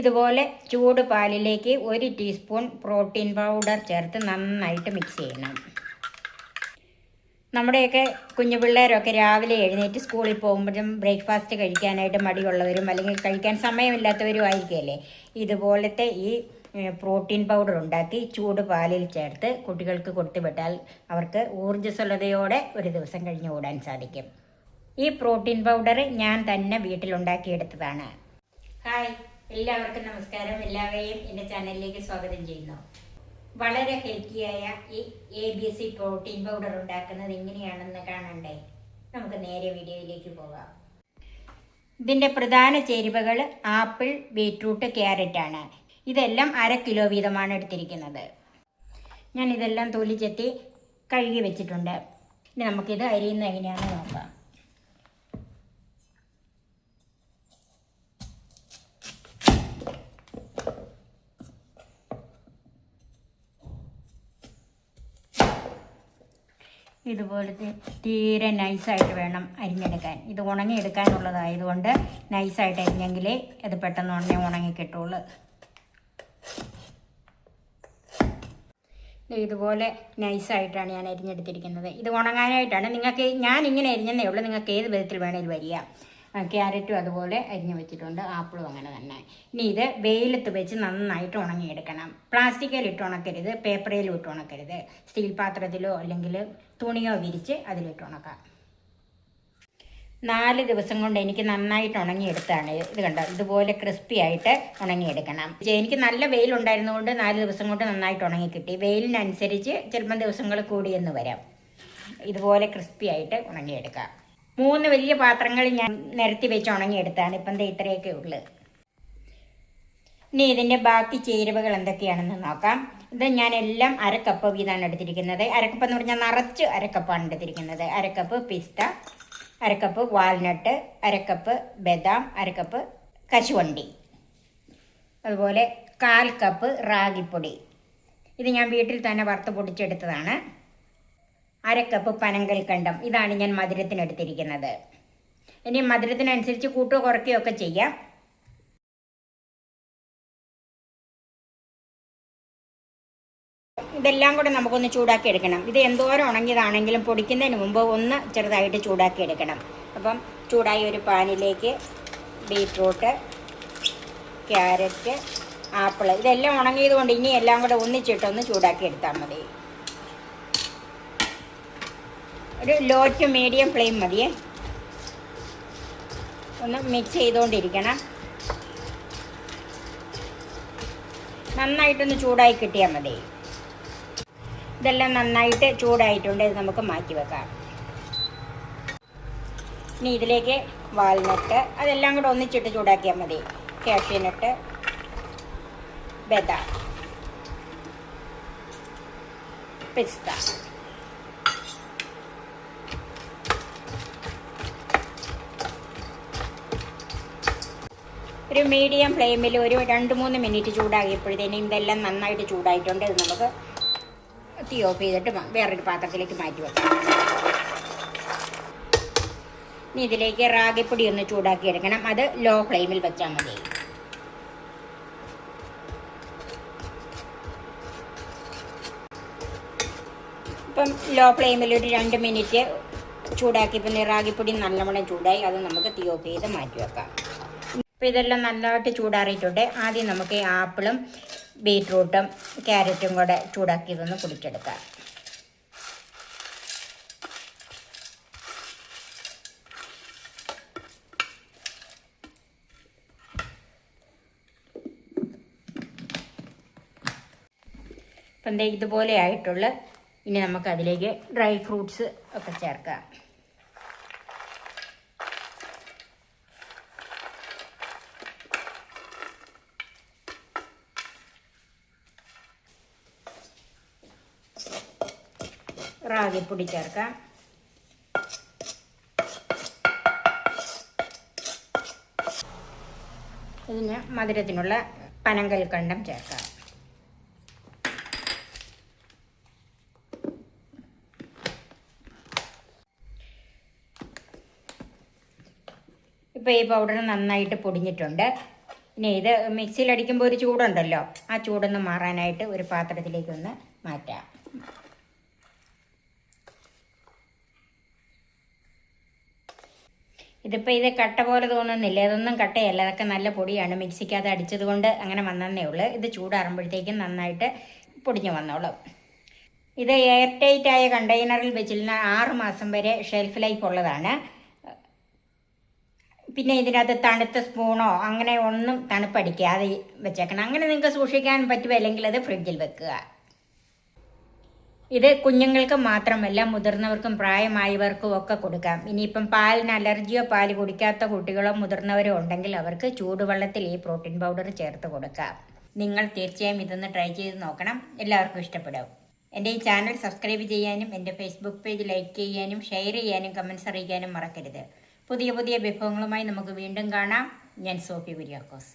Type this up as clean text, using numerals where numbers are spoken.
ഇതുപോലെ ചൂട് പാലിലേക്ക് 1 ടീസ്പൂൺ പ്രോട്ടീൻ പൗഡർ ചേർത്ത് നന്നായിട്ട് മിക്സ് ചെയ്യണം. നമ്മുടെയൊക്കെ കുഞ്ഞു പിള്ളേരൊക്കെ രാവിലെ എഴുന്നേറ്റ് സ്കൂളിൽ പോകുമ്പോഴും ബ്രേക്ക്ഫാസ്റ്റ് കഴിക്കാനായിട്ട് മടിയുള്ളവരും അല്ലെങ്കിൽ കഴിക്കാൻ സമയമില്ലാത്തവരും ആയിരിക്കുമല്ലേ. ഇതുപോലത്തെ ഈ പ്രോട്ടീൻ പൗഡർ ഉണ്ടാക്കി ചൂട് പാലിൽ ചേർത്ത് കുട്ടികൾക്ക് കൊടുത്തുവിട്ടാൽ അവർക്ക് ഊർജ്ജസ്വലതയോടെ ഒരു ദിവസം കഴിഞ്ഞ് ഓടാൻ സാധിക്കും. ഈ പ്രോട്ടീൻ പൗഡർ ഞാൻ തന്നെ വീട്ടിലുണ്ടാക്കിയെടുത്തതാണ്. ഹായ്, എല്ലാവർക്കും നമസ്കാരം. എല്ലാവരെയും എൻ്റെ ചാനലിലേക്ക് സ്വാഗതം ചെയ്യുന്നു. വളരെ ഹെൽത്തിയായ ഈ ABC പ്രോട്ടീൻ പൗഡർ ഉണ്ടാക്കുന്നത് എങ്ങനെയാണെന്ന് കാണണ്ടേ? നമുക്ക് നേരെ വീഡിയോയിലേക്ക് പോകാം. ഇതിൻ്റെ പ്രധാന ചേരുവകൾ ആപ്പിൾ, ബീറ്റ്റൂട്ട്, ക്യാരറ്റാണ്. ഇതെല്ലാം 1/2 കിലോ വീതമാണ് എടുത്തിരിക്കുന്നത്. ഞാൻ ഇതെല്ലാം തൊലി ചെത്തി കഴുകി വെച്ചിട്ടുണ്ട്. ഇനി നമുക്കിത് അരിയുന്നത് എങ്ങനെയാണെന്ന് നോക്കാം. ഇതുപോലത്തെ തീരെ നൈസായിട്ട് വേണം അരിഞ്ഞെടുക്കാൻ. ഇത് ഉണങ്ങിയെടുക്കാനുള്ളതായതുകൊണ്ട് നൈസായിട്ട് അരിഞ്ഞെങ്കിലേ അത് പെട്ടെന്ന് ഉണങ്ങിക്കിട്ടുള്ളൂ. ഇതുപോലെ നൈസായിട്ടാണ് ഞാൻ അരിഞ്ഞെടുത്തിരിക്കുന്നത്. ഇത് ഉണങ്ങാനായിട്ടാണ്. ഞാൻ ഇങ്ങനെ അരിഞ്ഞതേ ഉള്ളൂ. നിങ്ങൾക്ക് ഏത് വിധത്തിൽ വേണേലും വരിക. ക്യാരറ്റും അതുപോലെ അരിഞ്ഞു വെച്ചിട്ടുണ്ട്, ആപ്പിളും അങ്ങനെ തന്നെ. ഇനി ഇത് വെയിലത്ത് വെച്ച് നന്നായിട്ട് ഉണങ്ങിയെടുക്കണം. പ്ലാസ്റ്റിക്കിലിട്ട് ഉണക്കരുത്, പേപ്പറിലും ഇട്ട് ഉണക്കരുത്. സ്റ്റീൽ പാത്രത്തിലോ അല്ലെങ്കിൽ തുണിയോ വിരിച്ച് അതിലിട്ട് ഉണക്കാം. 4 ദിവസം കൊണ്ട് എനിക്ക് നന്നായിട്ട് ഉണങ്ങിയെടുത്താണ്. ഇത് കണ്ടോ, ഇതുപോലെ ക്രിസ്പി ആയിട്ട് ഉണങ്ങിയെടുക്കണം. എനിക്ക് നല്ല വെയിലുണ്ടായിരുന്നതുകൊണ്ട് 4 ദിവസം കൊണ്ട് നന്നായിട്ട് ഉണങ്ങി കിട്ടി. വെയിലിനനുസരിച്ച് ചിലപ്പം ദിവസങ്ങൾ കൂടിയെന്ന് വരാം. ഇതുപോലെ ക്രിസ്പി ആയിട്ട് ഉണങ്ങിയെടുക്കാം. 3 വലിയ പാത്രങ്ങൾ ഞാൻ നിരത്തി വെച്ച് ഉണങ്ങിയെടുത്താണ്. ഇപ്പം ഇത്രയൊക്കെ ഉള്ളു. ഇനി ഇതിൻ്റെ ബാക്കി ചേരുവകൾ എന്തൊക്കെയാണെന്ന് നോക്കാം. ഇത് ഞാൻ എല്ലാം 1/2 കപ്പ് വീതമാണ് എടുത്തിരിക്കുന്നത്. 1/2 കപ്പ് എന്ന് പറഞ്ഞാൽ നിറച്ച് 1/2 കപ്പാണ് എടുത്തിരിക്കുന്നത്. 1/2 കപ്പ് പിസ്ത, 1/2 കപ്പ് വാൾനട്ട്, 1/2 കപ്പ് ബദാം, 1/2 കപ്പ് കശുവണ്ടി, അതുപോലെ 1/4 കപ്പ് റാഗിപ്പൊടി. ഇത് ഞാൻ വീട്ടിൽ തന്നെ വറുത്ത് പൊടിച്ചെടുത്തതാണ്. 1/2 കപ്പ് പനങ്കൽക്കണ്ടം. ഇതാണ് ഞാൻ മധുരത്തിനെടുത്തിരിക്കുന്നത്. ഇനി മധുരത്തിനനുസരിച്ച് കൂട്ടുകയോ കുറയ്ക്കുകയോ ഒക്കെ ചെയ്യാം. ഇതെല്ലാം കൂടെ നമുക്കൊന്ന് ചൂടാക്കി എടുക്കണം. ഇത് എന്തോരം ഉണങ്ങിയതാണെങ്കിലും പൊടിക്കുന്നതിന് മുമ്പ് ഒന്ന് ചെറുതായിട്ട് ചൂടാക്കി എടുക്കണം. അപ്പം ചൂടായ ഒരു പാനിലേക്ക് ബീറ്റ്റൂട്ട്, ക്യാരറ്റ്, ആപ്പിൾ ഇതെല്ലാം ഉണങ്ങിയത് കൊണ്ട് ഇനി എല്ലാം കൂടെ ഒന്നിച്ചിട്ടൊന്ന് ചൂടാക്കി എടുത്താൽ മതി. ഒരു ലോ ടു മീഡിയം ഫ്ലെയിം മതിയേ. ഒന്ന് മിക്സ് ചെയ്തുകൊണ്ടിരിക്കണം. നന്നായിട്ടൊന്ന് ചൂടായി കിട്ടിയാൽ മതി. ഇതെല്ലാം നന്നായിട്ട് ചൂടായിട്ടുണ്ട്. ഇത് നമുക്ക് മാറ്റി വെക്കാം. ഇനി ഇതിലേക്ക് വാൾനട്ട് അതെല്ലാം കൂടെ ഒന്നിച്ചിട്ട് ചൂടാക്കിയാൽ മതി. കാഷ്യൂനട്ട്, ബദാം, പിസ്ത, ഒരു മീഡിയം ഫ്ലെയിമിൽ ഒരു 2-3 മിനിറ്റ് ചൂടാക്കിയപ്പോഴത്തേനും ഇതെല്ലാം നന്നായിട്ട് ചൂടായിട്ടുണ്ട്. ഇത് നമുക്ക് തീ ഓഫ് ചെയ്തിട്ട് വേറൊരു പാത്രത്തിലേക്ക് മാറ്റി വെക്കാം. ഇനി ഇതിലേക്ക് റാഗിപ്പൊടി ഒന്ന് ചൂടാക്കി എടുക്കണം. അത് ലോ ഫ്ലെയിമിൽ വെച്ചാൽ മതി. ഇപ്പം ലോ ഫ്ലെയിമിൽ ഒരു 2 മിനിറ്റ് ചൂടാക്കിയപ്പോൾ റാഗിപ്പൊടി നല്ലവണ്ണം ചൂടായി. അത് നമുക്ക് തീ ഓഫ് ചെയ്ത് മാറ്റി വെക്കാം. അപ്പോൾ ഇതെല്ലാം നല്ലതായിട്ട് ചൂടാറിയിട്ടുണ്ട്. ആദ്യം നമുക്ക് ആപ്പിളും ബീറ്റ്റൂട്ടും ക്യാരറ്റും കൂടെ ചൂടാക്കിയതൊന്ന് പൊടിച്ചെടുക്കാം. അപ്പം ഇതുപോലെ ആയിട്ടുള്ള. ഇനി നമുക്കതിലേക്ക് ഡ്രൈ ഫ്രൂട്ട്സ് ഒക്കെ ചേർക്കാം. റാഗിപ്പൊടി ചേർക്കാം. ഇതിന് മധുരത്തിനുള്ള പനങ്കൽക്കണ്ടം ചേർക്കാം. ഇപ്പോൾ ഈ പൗഡർ നന്നായിട്ട് പൊടിഞ്ഞിട്ടുണ്ട്. ഇനി ഇത് മിക്സിയിൽ അടിക്കുമ്പോൾ ഒരു ചൂടുണ്ടല്ലോ, ആ ചൂടൊന്ന് മാറാനായിട്ട് ഒരു പാത്രത്തിലേക്കൊന്ന് മാറ്റാം. ഇതിപ്പോൾ ഇത് കട്ട പോലെ തോന്നുന്നില്ല, ഇതൊന്നും കട്ടയല്ല, അതൊക്കെ നല്ല പൊടിയാണ്. മിക്സിക്കകത്ത് അടിച്ചത് കൊണ്ട് അങ്ങനെ വന്നതേ ഉള്ളൂ. ഇത് ചൂടാറുമ്പോഴത്തേക്കും നന്നായിട്ട് പൊടിഞ്ഞു വന്നോളും. ഇത് എയർ ടൈറ്റ് ആയ കണ്ടെയ്നറിൽ വെച്ചിരുന്ന 6 മാസം വരെ ഷെൽഫ് ലൈഫ് ഉള്ളതാണ്. പിന്നെ ഇതിനകത്ത് തണുത്ത സ്പൂണോ അങ്ങനെ ഒന്നും തണുപ്പടിക്കാതെ വെച്ചേക്കണം. അങ്ങനെ നിങ്ങൾക്ക് സൂക്ഷിക്കാൻ പറ്റുമോ, അല്ലെങ്കിൽ അത് ഫ്രിഡ്ജിൽ വെക്കുക. ഇത് കുഞ്ഞുങ്ങൾക്ക് മാത്രമല്ല മുതിർന്നവർക്കും പ്രായമായവർക്കും ഒക്കെ കൊടുക്കാം. ഇനിയിപ്പം പാലിന് അലർജിയോ പാല് കുടിക്കാത്ത കുട്ടികളോ മുതിർന്നവരോ ഉണ്ടെങ്കിൽ അവർക്ക് ചൂടുവെള്ളത്തിൽ ഈ പ്രോട്ടീൻ പൗഡർ ചേർത്ത് കൊടുക്കാം. നിങ്ങൾ തീർച്ചയായും ഇതൊന്ന് ട്രൈ ചെയ്ത് നോക്കണം, എല്ലാവർക്കും ഇഷ്ടപ്പെടും. എൻ്റെ ഈ ചാനൽ സബ്സ്ക്രൈബ് ചെയ്യാനും എൻ്റെ ഫേസ്ബുക്ക് പേജ് ലൈക്ക് ചെയ്യാനും ഷെയർ ചെയ്യാനും കമൻറ്റ്സ് അറിയിക്കാനും മറക്കരുത്. പുതിയ പുതിയ വിഭവങ്ങളുമായി നമുക്ക് വീണ്ടും കാണാം. ഞാൻ സോഫി കുര്യാക്കോസ്.